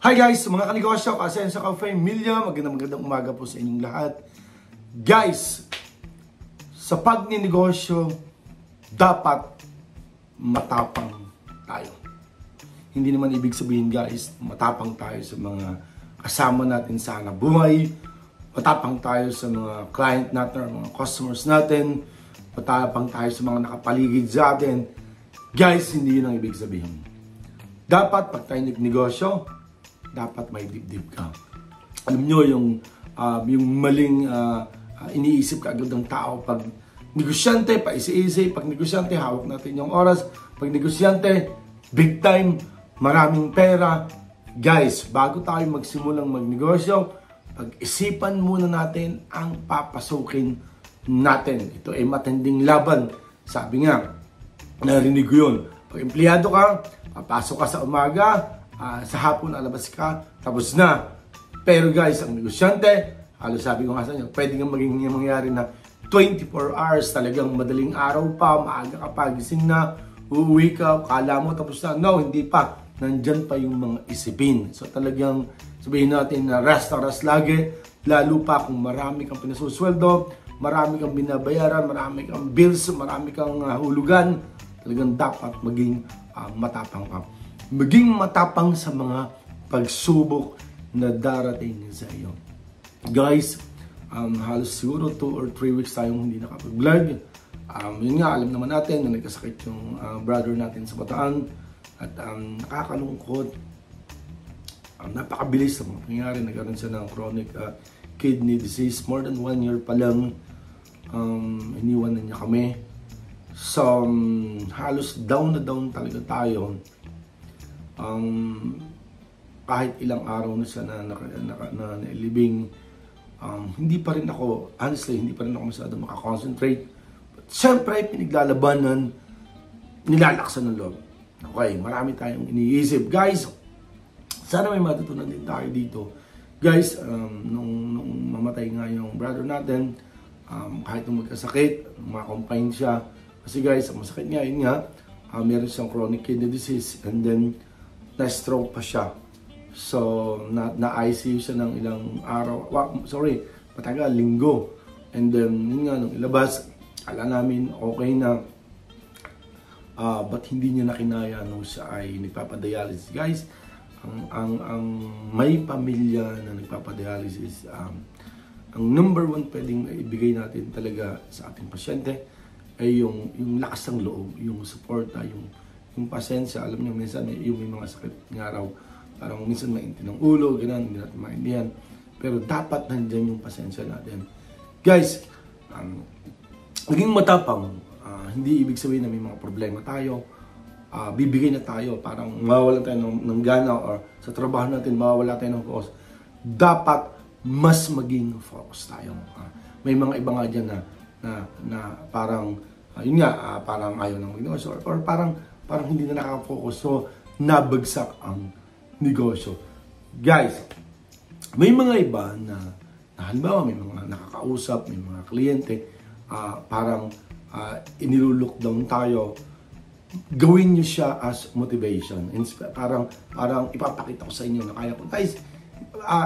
Hi guys, mga kanegosyo, Asenso Familia, magandang umaga po sa inyong lahat. Guys, sa pagninegosyo, dapat matapang tayo. Hindi naman ibig sabihin guys, matapang tayo sa mga kasama natin sa hanap buhay, matapang tayo sa mga client natin, mga customers natin, matapang tayo sa mga nakapaligid sa atin. Guys, hindi yun ang ibig sabihin. Dapat pag tayo nagnegosyo, dapat may dibdib ka. Alam nyo yung maling iniisip ka agad ng tao. Pag negosyante, paisi-isi. Pag negosyante, hawak natin yung oras. Pag negosyante, big time, maraming pera. Guys, bago tayo magsimulang magnegosyo, pag-isipan muna natin ang papasukin natin. Ito ay matinding laban. Sabi nga, narinig ko yun. Pag empleyado ka, papasok ka sa umaga, sa hapon alabas ka, tapos na. Pero guys, ang negosyante, halos sabi ko nga sa inyo, pwede nga maging mangyari na 24 hours, talagang madaling araw pa, maaga ka pa, gising na, uuwi ka, kala mo tapos na. No, hindi pa. Nandyan pa yung mga isipin. So talagang sabihin natin na rest na rest lagi, lalo pa kung marami kang pinasusweldo, marami kang binabayaran, marami kang bills, marami kang hulugan, talagang dapat maging matapang ka. Maging matapang sa mga pagsubok na darating sa iyo. Guys, halos siguro 2 or 3 weeks tayong hindi nakapag-vlog. Yun nga, alam naman natin na nagkasakit yung brother natin sa Bataan. At nakakalungkot. Napakabilis ang nangyari. Nagkaroon siya ng chronic kidney disease. More than 1 year pa lang. Iniwan na niya kami. So, halos down na down talaga tayo. Kahit ilang araw na siya na nailibing, hindi pa rin ako, honestly, hindi pa rin ako masyado makakonsentrate. But syempre, pinaglalabanan, nilalaksan ng loob. Okay, marami tayong iniisip. Guys, sana may matutunan din tayo dito. Guys, nung mamatay nga yung brother natin, kahit nung magkasakit, ma-confine siya. Kasi guys, ang masakit nga, yun nga, meron siyang chronic kidney disease, and then, na-stroke pa siya. So, na-ICU siya ng ilang araw. Matagal, linggo. And then, yun nga, nung ilabas, kala namin okay na. But hindi niya nakinaya nung siya ay nagpapadialysis. Guys, ang may pamilya na nagpapadialysis, ang number 1 pwedeng ibigay natin talaga sa ating pasyente ay yung lakas ng loob, yung suporta, yung pasensya. Alam niyo, minsan yung may mga sakit ng araw, parang minsan mainti ng ulo, ganun, hindi natin maintindihan. Pero dapat nandiyan yung pasensya natin. Guys, maging matapang, hindi ibig sabihin na may mga problema tayo, bibigay na tayo, parang mawawala tayo ng gana, or sa trabaho natin, mawawala tayo ng focus. Dapat mas maging focus tayo. May mga iba nga dyan na parang, yun nga, parang ayaw ng negosyo, or parang hindi na nakaka-focus. So, nabagsak ang negosyo. Guys, may mga iba na halimbawa, may mga nakakausap, may mga kliyente, parang inilulook down tayo. Gawin nyo siya as motivation. Parang ipapakita ko sa inyo na kaya ko. Guys,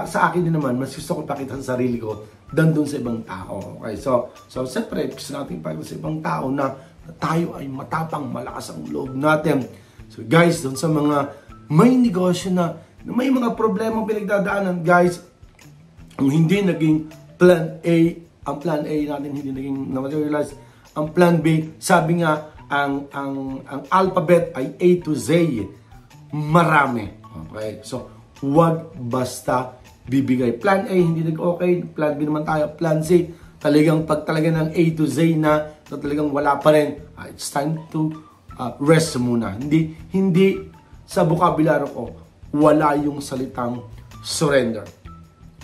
sa akin din naman, mas gusto ko ipakita sa sarili ko than dun sa ibang tao. Okay, so siyempre, gusto natin ipakita sa ibang tao na tayo ay matapang, malakas ang loob natin. So guys, dun sa mga may negosyo na may mga problema pinagdadaanan, guys, ang hindi naging plan A, ang plan A natin hindi naging na-materialize, ang plan B, sabi nga, ang alphabet ay A to Z. Marami. Okay, so huwag basta bibigay. Plan A, hindi nag-okay. Plan B naman tayo. Plan C, talagang pag talaga ng A to Z na, so talagang wala pa rin, it's time to rest muna. Hindi sa bokabularyo ko, wala yung salitang surrender.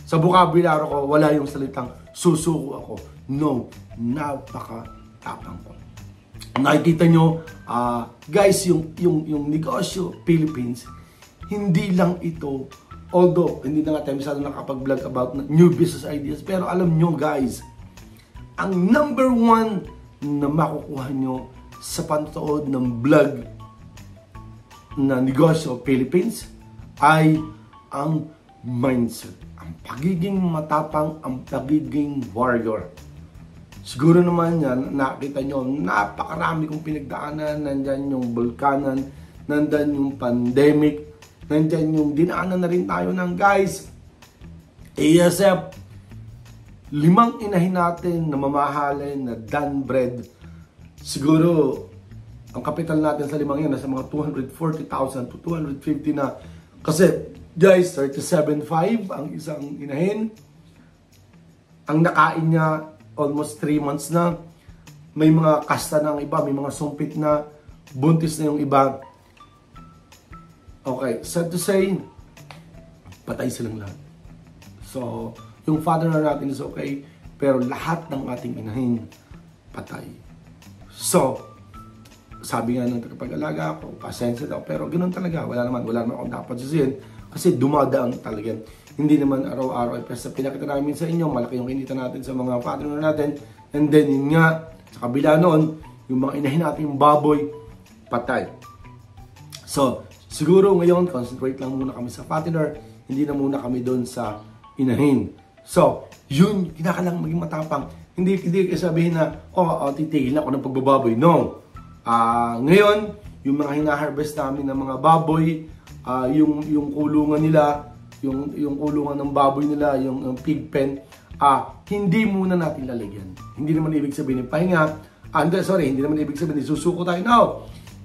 Sa bokabularyo ko, wala yung salitang susuko ako. No, napaka-tapang ko. Nakikita nyo, guys, yung negosyo, Philippines, hindi lang ito, although hindi na nga tayo masyado nakapag-vlog about new business ideas, pero alam nyo guys, ang number 1 na makukuha nyo sa panonood ng vlog na negosyo Philippines ay ang mindset. Ang pagiging matapang, ang pagiging warrior. Siguro naman yan, nakita nyo, napakarami kong pinagdaanan. Nandyan yung bulkanan, nandyan yung pandemic, nandyan yung dinaanan na rin tayo ng guys. ASF, 5 inahin natin na mamahalin na Dan bread. Siguro, ang kapital natin sa 5 yan, nasa mga 240,000 to 250 na. Kasi, guys, 37.5 ang isang inahin. Ang nakain niya, almost 3 months na. May mga kasta na ang iba, may mga sumpit na, buntis na yung iba. Okay, sad to say, patay silang lahat. So, yung father na natin is okay, pero lahat ng ating inahin, patay. So, sabi nga ng tagapag-alaga ako, pasensya daw, pero ganoon talaga, wala naman akong dapat sisihin, kasi dumadaan talaga. Hindi naman araw-araw, sa pinakita namin sa inyo, malaki yung kinita natin sa mga father na natin, and then yun nga, sa kabila noon, yung mga inahin natin, yung baboy, patay. So, siguro ngayon, concentrate lang muna kami sa fattener, hindi na muna kami doon sa inahin. So, yun, kinakalang maging matapang. Hindi sabihin na, titigil ako ng pagbababoy. No. Ngayon, yung mga hina-harvest namin ng mga baboy, yung kulungan nila, yung kulungan ng baboy nila, yung pig pen, hindi muna natin lalagyan. Hindi naman ibig sabihin ng pahinga. Hindi naman ibig sabihin, susuko tayo. No.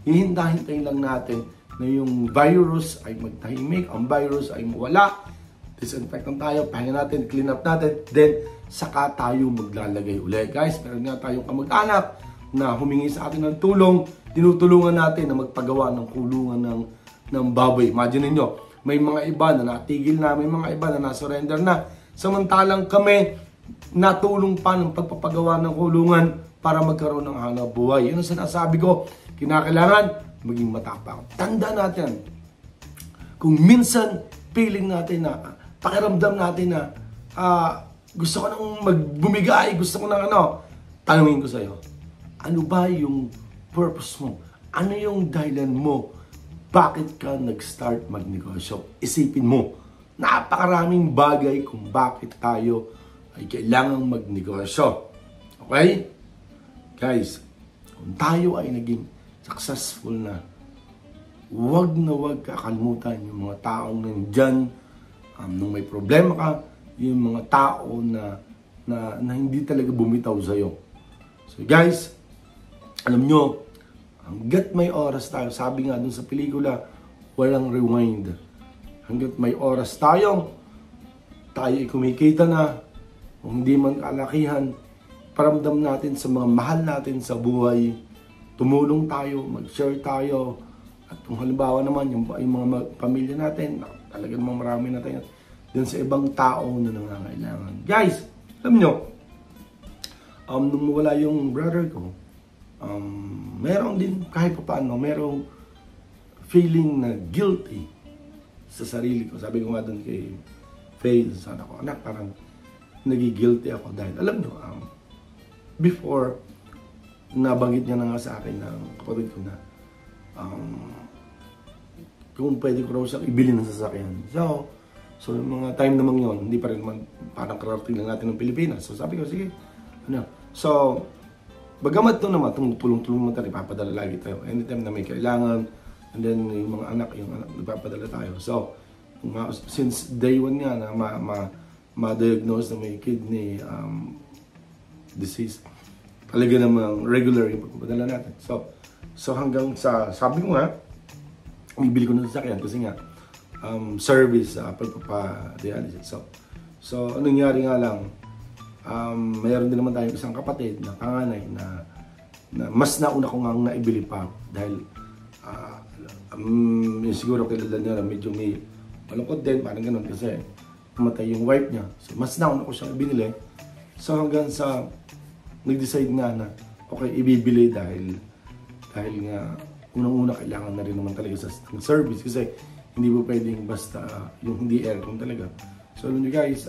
Hihintayin lang natin na yung virus ay magtahimik, ang virus ay mawala, disinfectant tayo, pahinga natin, clean up natin, then saka tayo maglalagay ulit. Guys, meron nga tayong kamag-anak na humingi sa atin ng tulong, tinutulungan natin na magpagawa ng kulungan ng baboy. Imagine niyo, may mga iba na natigil na, may mga iba na nasurrender na. Samantalang kami, natulong pa ng pagpapagawa ng kulungan para magkaroon ng hanap buhay. Yun ang sinasabi ko, kinakailangan maging matapang. Tanda natin, kung minsan feeling natin na, pakiramdam natin na, gusto ko nang magbumigay, gusto ko nang tanungin ko sa'yo, ano ba yung purpose mo? Ano yung dahilan mo? Bakit ka nag-start magnegosyo? Isipin mo, napakaraming bagay kung bakit tayo ay kailangang magnegosyo. Okay? Guys, kung tayo ay naging successful na, huwag kakalimutan yung mga taong nandyan, nung may problema ka, yung mga tao na hindi talaga bumitaw sa'yo. So guys, alam nyo, hanggat may oras tayo, sabi nga dun sa pelikula, walang rewind. Hanggat may oras tayo ay kumikita na, kung hindi man kalakihan, paramdam natin sa mga mahal natin sa buhay, tumulong tayo, mag-share tayo, at kung halimbawa naman, yung mga pamilya natin, talaga namang marami na tayo dun sa ibang tao na nangangailangan. Guys, alam nyo, nung wala yung brother ko, meron din kahit pa paano, merong feeling na guilty sa sarili ko. Sabi ko nga dun kay Faye, sana ko, anak, parang nagigilty ako dahil, alam nyo, before, nabanggit niya na nga sa akin ng kapatid ko na, kung pwede ko raw siyang ibili ng sasakyan. So yung mga time naman yun, hindi pa rin naman parang kararating lang natin ng Pilipinas. So sabi ko, sige, So, bagamat ito naman, tumutulong-tulong naman tayo, ipapadala lagi tayo. Anytime na may kailangan, and then yung mga anak, ipapadala tayo. So, since day 1 nga na ma-diagnose na may kidney disease, talaga namang regular yung pagpapadala natin. So hanggang sa, sabi ko nga, bibili ko ng sasakyan kasi nga, service pagpapadialysis. So anong nangyari nga lang, mayroon din naman tayong isang kapatid na panganay na mas nauna ko nga naibili pa dahil siguro kilala niya na medyo may malungkot din, parang ganun kasi pumatay yung wife niya. So mas nauna ko siyang binili. So hanggang sa nag-decide nga na okay, ibibili dahil nga unang-una kailangan na rin naman talaga sa service kasi hindi po pwedeng basta yung hindi aircon talaga. So alam nyo guys,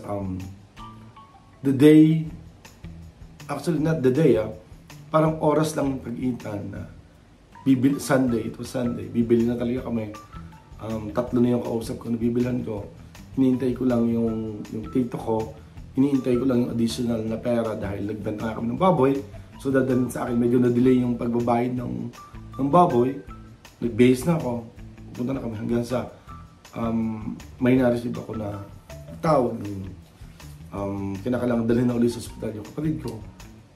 the day, actually not the day, parang oras lang pag-itan na bibili, Sunday, bibili na talaga kami. Tatlo na yung kausap ko, nabibilhan ko. Iniintay ko lang yung tito ko. Iniintay ko lang yung additional na pera dahil nagbenta kami ng baboy. So dadalhin sa akin, medyo na-delay yung pagbabayad ng baboy. Nag-base na ako. Pupunta na kami hanggang sa may na-receive ako na tawag. Kinakailangan dalhin na ulit sa ospital yung kapatid ko.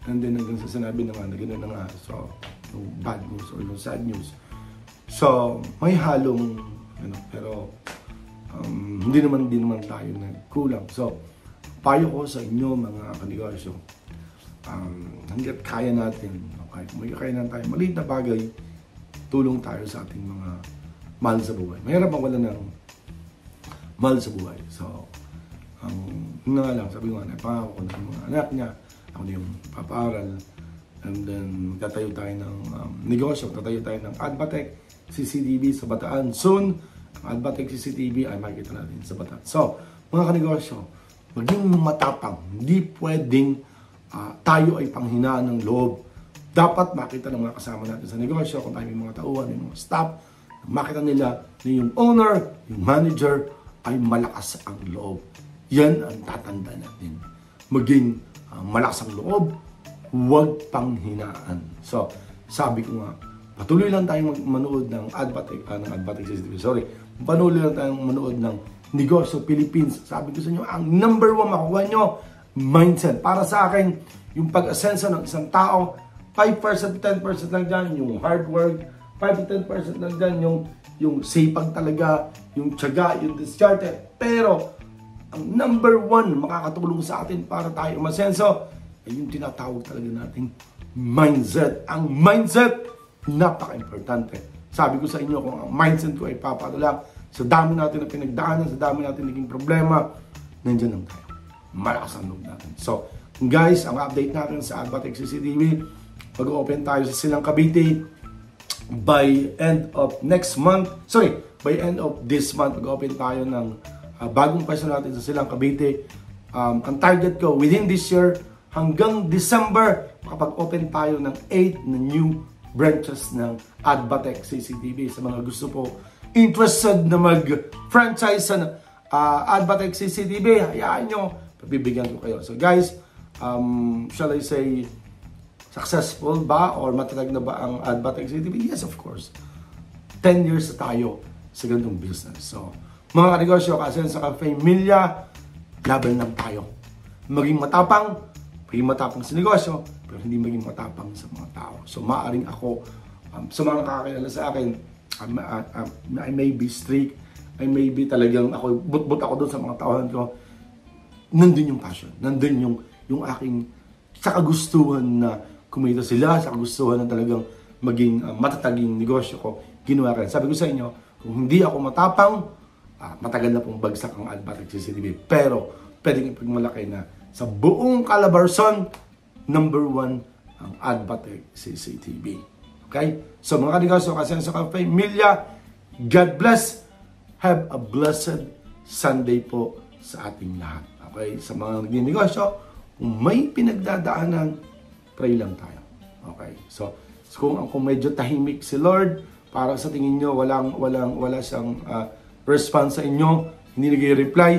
And then hanggang sa sinabi na nga na gano'n na nga. So, yung bad news or yung sad news. So, may halong, pero hindi naman tayo nagkulang. So, payo ko sa inyo mga kanegosyo, hanggat kaya natin, okay, kung may kaya natin tayo, maliit na bagay, tulong tayo sa ating mga mahal sa buhay. Mahirap ang wala ng mahal sa buhay. So, yun nga lang, sabi ko nga, pangako ko ng mga anak niya, ako na yung papaaral, and then tatayo tayo ng negosyo, tatayo tayo ng Adbatec CCTV sa Bataan. Soon, ang Adbatec CCTV ay makikita natin sa Bataan. So, mga kanegosyo, maging matapang. Hindi pwedeng tayo ay panghinaan ng loob. Dapat makita ng mga kasama natin sa negosyo, kung tayo may mga tauhan, may mga staff, makita nila na yung owner, yung manager, ay malakas ang loob. Yan ang tatanda natin. Maging malakas ang loob, huwag panghinaan. So, sabi ko nga, patuloy lang tayong manood ng Adbatec CCTV. Sorry, patuloy lang tayong manood ng Negosyo Philippines. Sabi ko sa inyo, ang number 1 makuha nyo, mindset. Para sa akin, yung pag-asenso ng isang tao, 5%, 10% lang dyan, yung hard work, 5-10% lang dyan, yung sipag talaga, yung tiyaga, yung diskarte. Pero, ang number 1 makakatulong sa atin para tayo umasenso, ay yung tinatawag talaga nating mindset. Ang mindset, napaka-importante. Sabi ko sa inyo, kung ang mindset ko ay papadala, sa dami natin na pinagdaanan, sa dami natin naging problema, nandiyan lang tayo. Malakas ang loob natin. So, guys, ang update natin sa Adbatec CCTV, mag-open tayo sa Silang Cavite by end of next month. Sorry, by end of this month, mag-open tayo ng bagong pwesto natin sa Silang Cavite. Ang target ko, within this year, hanggang December, makapag-open tayo ng 8 na new branches ng Adbatec CCTV. Sa mga gusto po interested na mag-franchise sa Adbatec CCTV, hayaan nyo, pabibigyan ko kayo. So guys, shall I say, successful ba or matatag na ba ang Adbatec CCTV? Yes, of course. 10 years na tayo sa ganitong business. So, mga kanegosyo, Ka-Asenso Familia, laban lang tayo. Maging matapang sa negosyo, pero hindi maging matapang sa mga tao. So, maaring ako, sa mga nakakilala sa akin, I may be strict, I may be talagang ako, but ako doon sa mga tawahan ko, nandun yung passion, nandun yung aking sa kagustuhan na kumita sila, sa kagustuhan na talagang maging matataging negosyo ko, ginawa rin. Sabi ko sa inyo, kung hindi ako matapang, matagal na pong bagsak ang Adbatec CCTV. Pero, pwedeng ipagmalaki na sa buong Calabarzon, number 1 ang Adbatec CCTV. Okay? So mga kanegosyo, Ka-Asenso Familia, God bless. Have a blessed Sunday po sa ating lahat. Okay? Sa mga nagninegosyo, kung may pinagdadaanan, pray lang tayo. Okay? So kung medyo tahimik si Lord, para sa tingin nyo, wala siyang response sa inyo, hindi nag-reply,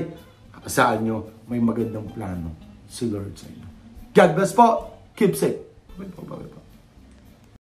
akasaan nyo, may magandang plano si Lord sa inyo. God bless po. Keep safe. Bye po.